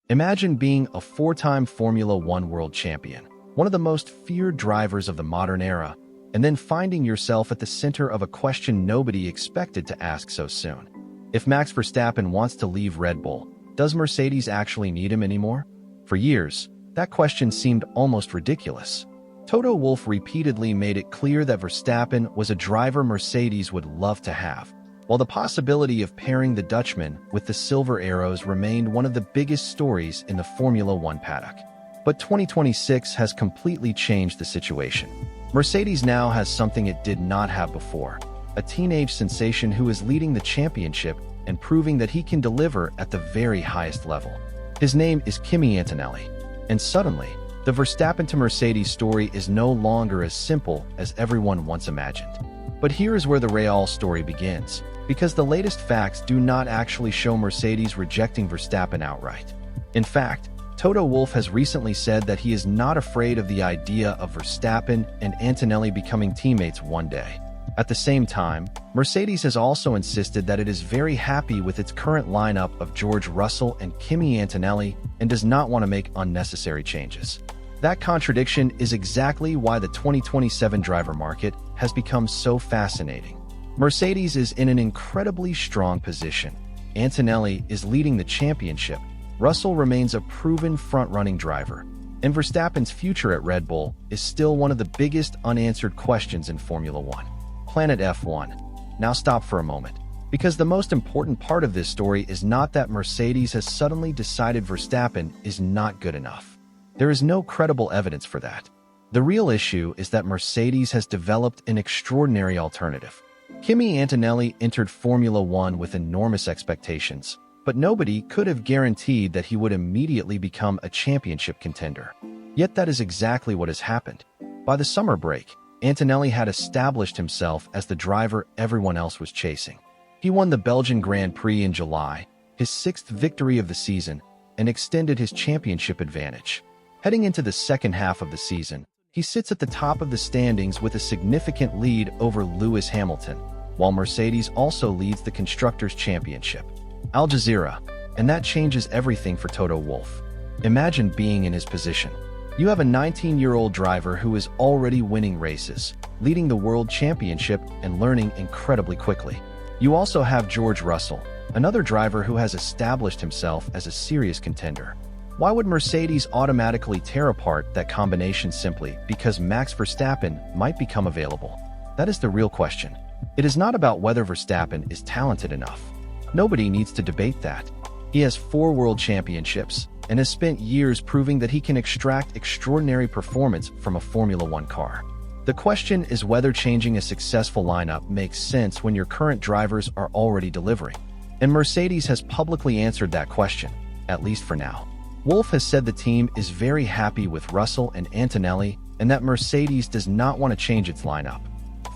Imagine being a four-time Formula One world champion, one of the most feared drivers of the modern era, and then finding yourself at the center of a question nobody expected to ask so soon. If Max Verstappen wants to leave Red Bull, does Mercedes actually need him anymore? For years, that question seemed almost ridiculous. Toto Wolff repeatedly made it clear that Verstappen was a driver Mercedes would love to have, while the possibility of pairing the Dutchman with the Silver Arrows remained one of the biggest stories in the Formula One paddock. But 2026 has completely changed the situation. Mercedes now has something it did not have before, a teenage sensation who is leading the championship and proving that he can deliver at the very highest level. His name is Kimi Antonelli, and suddenly, the Verstappen to Mercedes story is no longer as simple as everyone once imagined. But here is where the real story begins, because the latest facts do not actually show Mercedes rejecting Verstappen outright. In fact, Toto Wolff has recently said that he is not afraid of the idea of Verstappen and Antonelli becoming teammates one day. At the same time, Mercedes has also insisted that it is very happy with its current lineup of George Russell and Kimi Antonelli and does not want to make unnecessary changes. That contradiction is exactly why the 2027 driver market has become so fascinating. Mercedes is in an incredibly strong position. Antonelli is leading the championship. Russell remains a proven front-running driver. And Verstappen's future at Red Bull is still one of the biggest unanswered questions in Formula One. Planet F1. Now stop for a moment, because the most important part of this story is not that Mercedes has suddenly decided Verstappen is not good enough. There is no credible evidence for that. The real issue is that Mercedes has developed an extraordinary alternative. Kimi Antonelli entered Formula One with enormous expectations, but nobody could have guaranteed that he would immediately become a championship contender. Yet that is exactly what has happened. By the summer break, Antonelli had established himself as the driver everyone else was chasing. He won the Belgian Grand Prix in July, his sixth victory of the season, and extended his championship advantage. Heading into the second half of the season, he sits at the top of the standings with a significant lead over Lewis Hamilton, while Mercedes also leads the Constructors' Championship. Al Jazeera, and that changes everything for Toto Wolff. Imagine being in his position. You have a 19-year-old driver who is already winning races, leading the World Championship and learning incredibly quickly. You also have George Russell, another driver who has established himself as a serious contender. Why would Mercedes automatically tear apart that combination simply because Max Verstappen might become available? That is the real question. It is not about whether Verstappen is talented enough. Nobody needs to debate that. He has 4 world championships and has spent years proving that he can extract extraordinary performance from a Formula One car. The question is whether changing a successful lineup makes sense when your current drivers are already delivering. And Mercedes has publicly answered that question, at least for now. Wolff has said the team is very happy with Russell and Antonelli and that Mercedes does not want to change its lineup.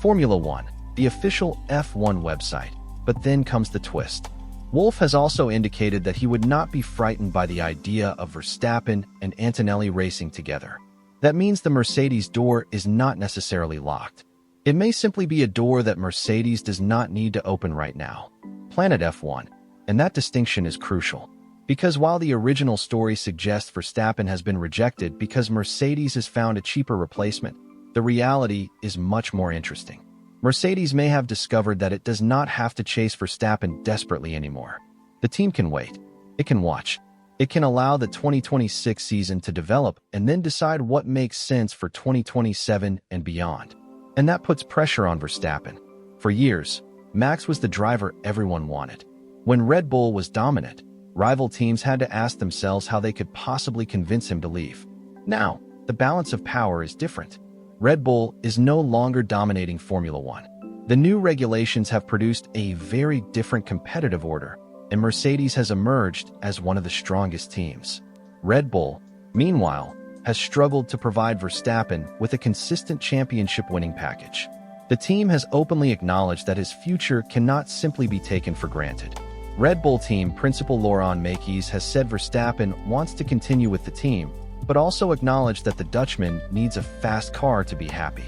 Formula One, the official F1 website. But then comes the twist. Wolff has also indicated that he would not be frightened by the idea of Verstappen and Antonelli racing together. That means the Mercedes door is not necessarily locked. It may simply be a door that Mercedes does not need to open right now. Planet F1, and that distinction is crucial. Because while the original story suggests Verstappen has been rejected because Mercedes has found a cheaper replacement, the reality is much more interesting. Mercedes may have discovered that it does not have to chase Verstappen desperately anymore. The team can wait. It can watch. It can allow the 2026 season to develop and then decide what makes sense for 2027 and beyond. And that puts pressure on Verstappen. For years, Max was the driver everyone wanted. When Red Bull was dominant, rival teams had to ask themselves how they could possibly convince him to leave. Now, the balance of power is different. Red Bull is no longer dominating Formula One. The new regulations have produced a very different competitive order, and Mercedes has emerged as one of the strongest teams. Red Bull, meanwhile, has struggled to provide Verstappen with a consistent championship-winning package. The team has openly acknowledged that his future cannot simply be taken for granted. Red Bull team principal Laurent Mekies has said Verstappen wants to continue with the team, but also acknowledged that the Dutchman needs a fast car to be happy.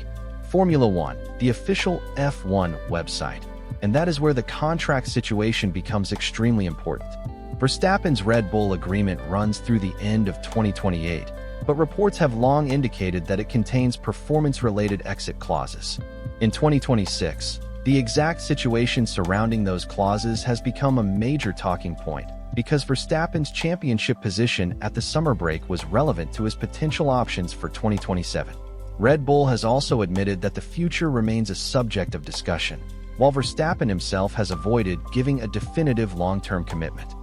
Formula One, the official F1 website, and that is where the contract situation becomes extremely important. Verstappen's Red Bull agreement runs through the end of 2028, but reports have long indicated that it contains performance-related exit clauses. In 2026, the exact situation surrounding those clauses has become a major talking point because Verstappen's championship position at the summer break was relevant to his potential options for 2027. Red Bull has also admitted that the future remains a subject of discussion, while Verstappen himself has avoided giving a definitive long-term commitment.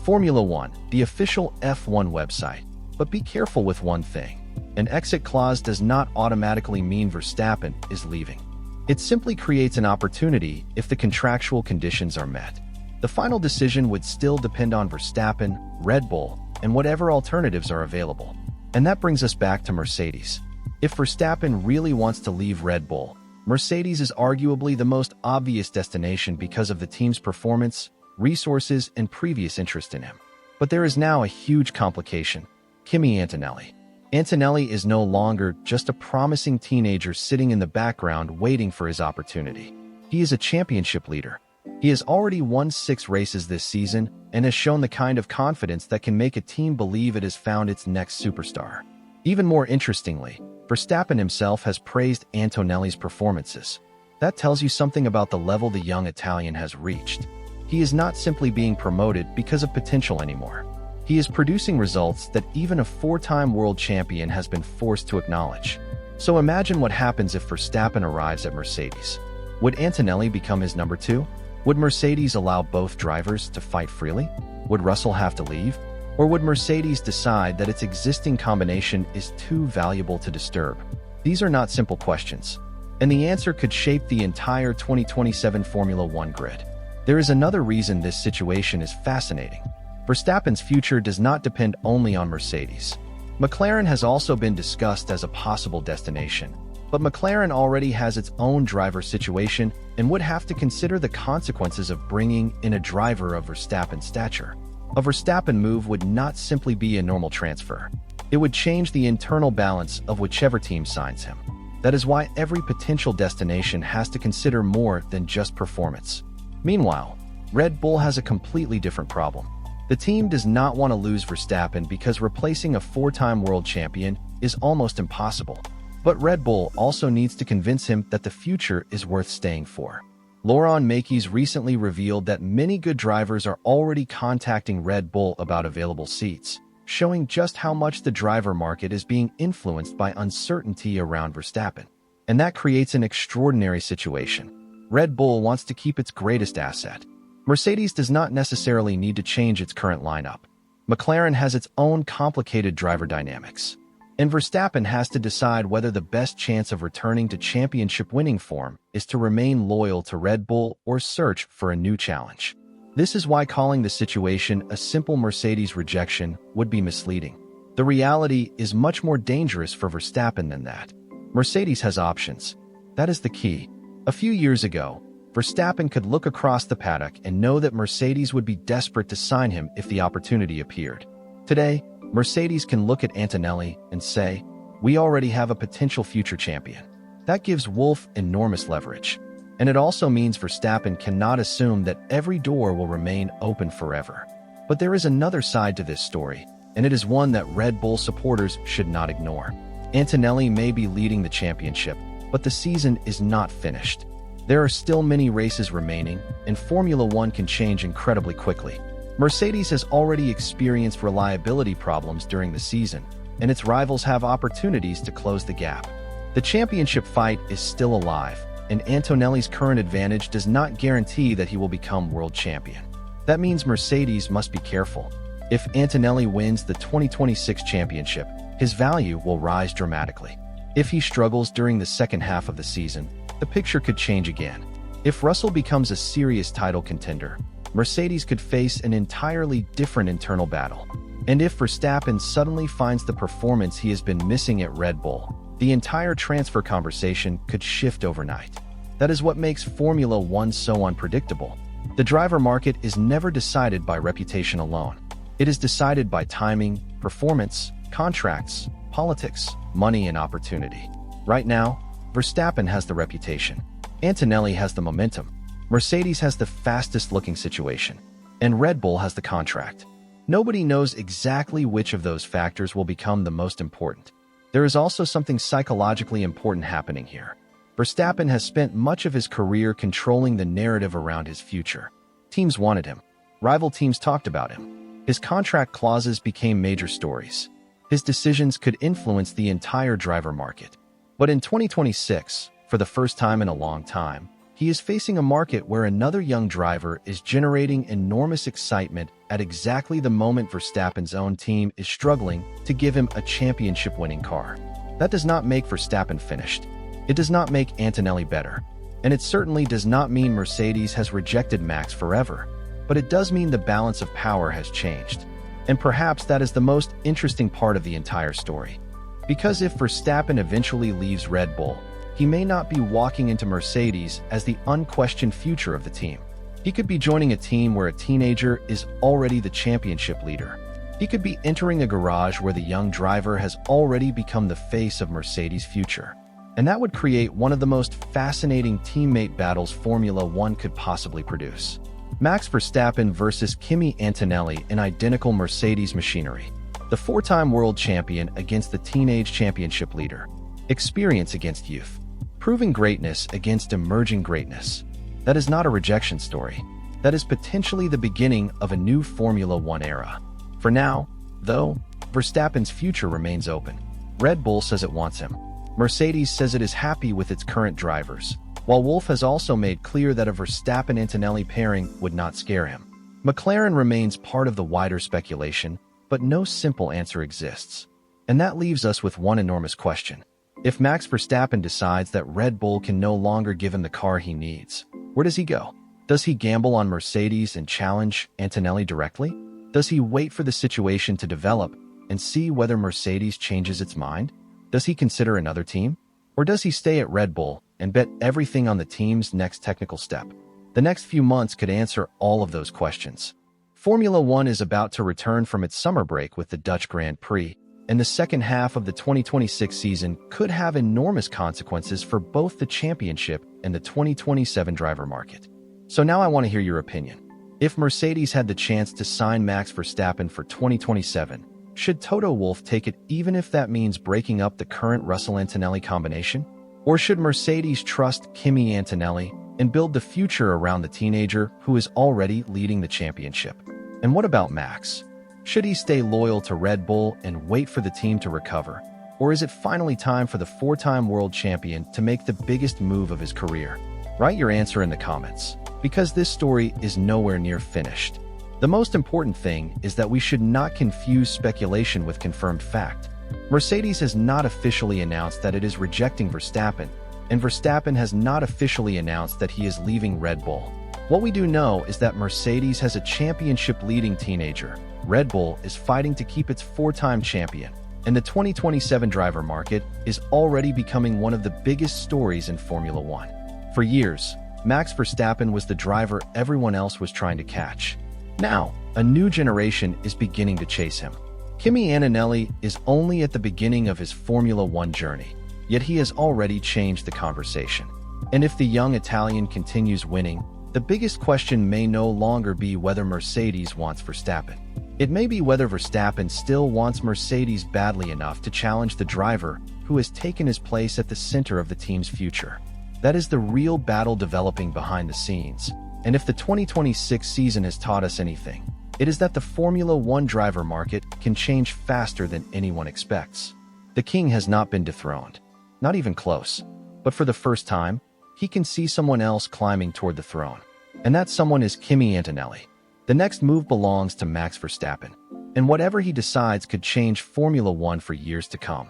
Formula One, the official F1 website. But be careful with one thing. An exit clause does not automatically mean Verstappen is leaving. It simply creates an opportunity if the contractual conditions are met. The final decision would still depend on Verstappen, Red Bull, and whatever alternatives are available. And that brings us back to Mercedes. If Verstappen really wants to leave Red Bull, Mercedes is arguably the most obvious destination because of the team's performance, resources, and previous interest in him. But there is now a huge complication: Kimi Antonelli. Antonelli is no longer just a promising teenager sitting in the background waiting for his opportunity. He is a championship leader. He has already won 6 races this season and has shown the kind of confidence that can make a team believe it has found its next superstar. Even more interestingly, Verstappen himself has praised Antonelli's performances. That tells you something about the level the young Italian has reached. He is not simply being promoted because of potential anymore. He is producing results that even a 4-time world champion has been forced to acknowledge. So imagine what happens if Verstappen arrives at Mercedes. Would Antonelli become his number 2? Would Mercedes allow both drivers to fight freely? Would Russell have to leave? Or would Mercedes decide that its existing combination is too valuable to disturb? These are not simple questions, and the answer could shape the entire 2027 Formula One grid. There is another reason this situation is fascinating. Verstappen's future does not depend only on Mercedes. McLaren has also been discussed as a possible destination, but McLaren already has its own driver situation and would have to consider the consequences of bringing in a driver of Verstappen's stature. A Verstappen move would not simply be a normal transfer. It would change the internal balance of whichever team signs him. That is why every potential destination has to consider more than just performance. Meanwhile, Red Bull has a completely different problem. The team does not want to lose Verstappen because replacing a 4-time world champion is almost impossible. But Red Bull also needs to convince him that the future is worth staying for. Laurent Mekies recently revealed that many good drivers are already contacting Red Bull about available seats, showing just how much the driver market is being influenced by uncertainty around Verstappen. And that creates an extraordinary situation. Red Bull wants to keep its greatest asset. Mercedes does not necessarily need to change its current lineup. McLaren has its own complicated driver dynamics. And Verstappen has to decide whether the best chance of returning to championship winning form is to remain loyal to Red Bull or search for a new challenge. This is why calling the situation a simple Mercedes rejection would be misleading. The reality is much more dangerous for Verstappen than that. Mercedes has options. That is the key. A few years ago, Verstappen could look across the paddock and know that Mercedes would be desperate to sign him if the opportunity appeared. Today, Mercedes can look at Antonelli and say, "We already have a potential future champion." That gives Wolff enormous leverage. And it also means Verstappen cannot assume that every door will remain open forever. But there is another side to this story, and it is one that Red Bull supporters should not ignore. Antonelli may be leading the championship, but the season is not finished. There are still many races remaining, and Formula One can change incredibly quickly. Mercedes has already experienced reliability problems during the season, and its rivals have opportunities to close the gap. The championship fight is still alive, and Antonelli's current advantage does not guarantee that he will become world champion. That means Mercedes must be careful. If Antonelli wins the 2026 championship, his value will rise dramatically. If he struggles during the second half of the season, the picture could change again. If Russell becomes a serious title contender, Mercedes could face an entirely different internal battle. And if Verstappen suddenly finds the performance he has been missing at Red Bull, the entire transfer conversation could shift overnight. That is what makes Formula One so unpredictable. The driver market is never decided by reputation alone. It is decided by timing, performance, contracts, politics, money, and opportunity. Right now, Verstappen has the reputation. Antonelli has the momentum. Mercedes has the fastest-looking situation. And Red Bull has the contract. Nobody knows exactly which of those factors will become the most important. There is also something psychologically important happening here. Verstappen has spent much of his career controlling the narrative around his future. Teams wanted him. Rival teams talked about him. His contract clauses became major stories. His decisions could influence the entire driver market. But in 2026, for the first time in a long time, he is facing a market where another young driver is generating enormous excitement at exactly the moment Verstappen's own team is struggling to give him a championship-winning car. That does not make Verstappen finished. It does not make Antonelli better. And it certainly does not mean Mercedes has rejected Max forever. But it does mean the balance of power has changed. And perhaps that is the most interesting part of the entire story. Because if Verstappen eventually leaves Red Bull, he may not be walking into Mercedes as the unquestioned future of the team. He could be joining a team where a teenager is already the championship leader. He could be entering a garage where the young driver has already become the face of Mercedes' future. And that would create one of the most fascinating teammate battles Formula One could possibly produce. Max Verstappen versus Kimi Antonelli in identical Mercedes machinery. The four-time world champion against the teenage championship leader. Experience against youth. Proving greatness against emerging greatness. That is not a rejection story. That is potentially the beginning of a new Formula One era. For now, though, Verstappen's future remains open. Red Bull says it wants him. Mercedes says it is happy with its current drivers, while Wolff has also made clear that a Verstappen-Antonelli pairing would not scare him. McLaren remains part of the wider speculation, but no simple answer exists. And that leaves us with one enormous question. If Max Verstappen decides that Red Bull can no longer give him the car he needs, where does he go? Does he gamble on Mercedes and challenge Antonelli directly? Does he wait for the situation to develop and see whether Mercedes changes its mind? Does he consider another team? Or does he stay at Red Bull and bet everything on the team's next technical step? The next few months could answer all of those questions. Formula One is about to return from its summer break with the Dutch Grand Prix, and the second half of the 2026 season could have enormous consequences for both the championship and the 2027 driver market. So now I want to hear your opinion. If Mercedes had the chance to sign Max Verstappen for 2027, should Toto Wolff take it even if that means breaking up the current Russell-Antonelli combination? Or should Mercedes trust Kimi Antonelli and build the future around the teenager who is already leading the championship? And what about Max? Should he stay loyal to Red Bull and wait for the team to recover? Or is it finally time for the four-time world champion to make the biggest move of his career? Write your answer in the comments, because this story is nowhere near finished. The most important thing is that we should not confuse speculation with confirmed fact. Mercedes has not officially announced that it is rejecting Verstappen, and Verstappen has not officially announced that he is leaving Red Bull. What we do know is that Mercedes has a championship-leading teenager. Red Bull is fighting to keep its four-time champion, and the 2027 driver market is already becoming one of the biggest stories in Formula One. For years, Max Verstappen was the driver everyone else was trying to catch. Now, a new generation is beginning to chase him. Kimi Antonelli is only at the beginning of his Formula One journey, yet he has already changed the conversation. And if the young Italian continues winning, the biggest question may no longer be whether Mercedes wants Verstappen. It may be whether Verstappen still wants Mercedes badly enough to challenge the driver who has taken his place at the center of the team's future. That is the real battle developing behind the scenes. And if the 2026 season has taught us anything, it is that the Formula One driver market can change faster than anyone expects. The king has not been dethroned, not even close. But for the first time, he can see someone else climbing toward the throne. And that someone is Kimi Antonelli. The next move belongs to Max Verstappen, and whatever he decides could change Formula One for years to come.